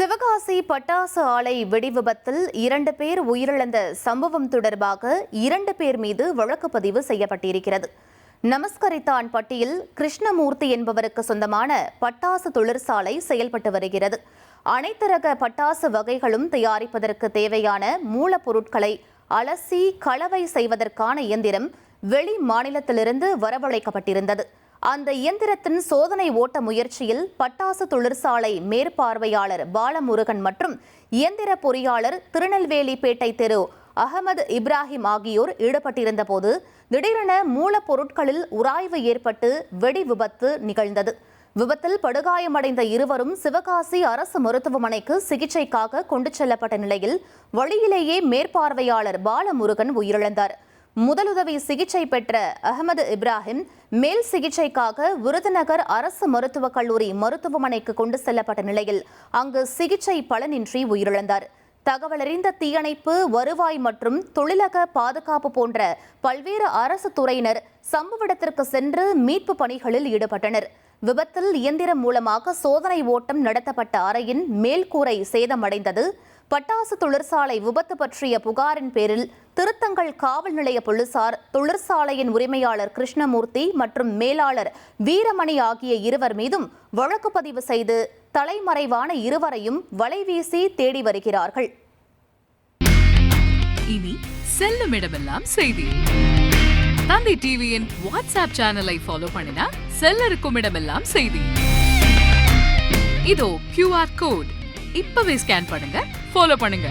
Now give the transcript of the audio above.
சிவகாசி பட்டாசு ஆலை வெடிவிபத்தில் 2 பேர் உயிரிழந்த சம்பவம் தொடர்பாக 2 பேர் மீது வழக்கு பதிவு செய்யப்பட்டிருக்கிறது. நமஸ்கரித்தான் பட்டியில் கிருஷ்ணமூர்த்தி என்பவருக்கு சொந்தமான பட்டாசு தொழிற்சாலை செயல்பட்டு வருகிறது. அனைத்து ரக பட்டாசு வகைகளும் தயாரிப்பதற்கு தேவையான மூலப்பொருட்களை அலசி கலவை செய்வதற்கான இயந்திரம் வெளி மாநிலத்திலிருந்து வரவழைக்கப்பட்டிருந்தது. அந்த இயந்திரத்தின் சோதனை ஓட்ட முயற்சியில் பட்டாசு தொழிற்சாலை மேற்பார்வையாளர் பாலமுருகன் மற்றும் இயந்திர பொறியாளர் திருநெல்வேலிப்பேட்டை தெரு அகமது இப்ராஹிம் ஆகியோர் ஈடுபட்டிருந்த போது திடீரென மூலப்பொருட்களில் உராய்வு ஏற்பட்டு வெடி விபத்து நிகழ்ந்தது. விபத்தில் படுகாயமடைந்த இருவரும் சிவகாசி அரசு மருத்துவமனைக்கு சிகிச்சைக்காக கொண்டு செல்லப்பட்ட நிலையில் வழியிலேயே மேற்பார்வையாளர் பாலமுருகன் உயிரிழந்தார். முதலுதவி சிகிச்சை பெற்ற அகமது இப்ராஹிம் மேல் சிகிச்சைக்காக விருதுநகர் அரசு மருத்துவக் கல்லூரி மருத்துவமனைக்கு கொண்டு செல்லப்பட்ட நிலையில் அங்கு சிகிச்சை பலனின்றி உயிரிழந்தார். தகவலறிந்த தீயணைப்பு, வருவாய் மற்றும் தொழிலக பாதுகாப்பு போன்ற பல்வேறு அரசு துறையினர் சம்பவ இடத்திற்கு சென்று மீட்பு பணிகளில் ஈடுபட்டனர். விபத்தில் இயந்திரம் மூலமாக சோதனை ஓட்டம் நடத்தப்பட்ட அறையின் மேல்கூரை சேதமடைந்தது. பட்டாசு தொழிற்சாலை விபத்து பற்றிய புகாரின் பேரில் திருத்தங்கல் காவல் நிலைய போலீசார் தொழிற்சாலையின் உரிமையாளர் கிருஷ்ணமூர்த்தி மற்றும் மேலாளர் வீரமணி ஆகிய இருவர் மீதும் வழக்கு பதிவு செய்து தலைமறைவான இருவரையும் வலைவீசி தேடி வருகிறார்கள். இனி செல்லும் இடமெல்லாம் செய்தி. தந்தி டிவியின் வாட்ஸ்அப் சேனலை ஃபாலோ பண்ணினா செல்ல இருக்கும் இடமெல்லாம் செய்தி. இதோ QR கோட் இப்பவே ஸ்கேன் பண்ணுங்க, ஃபாலோ பண்ணுங்க.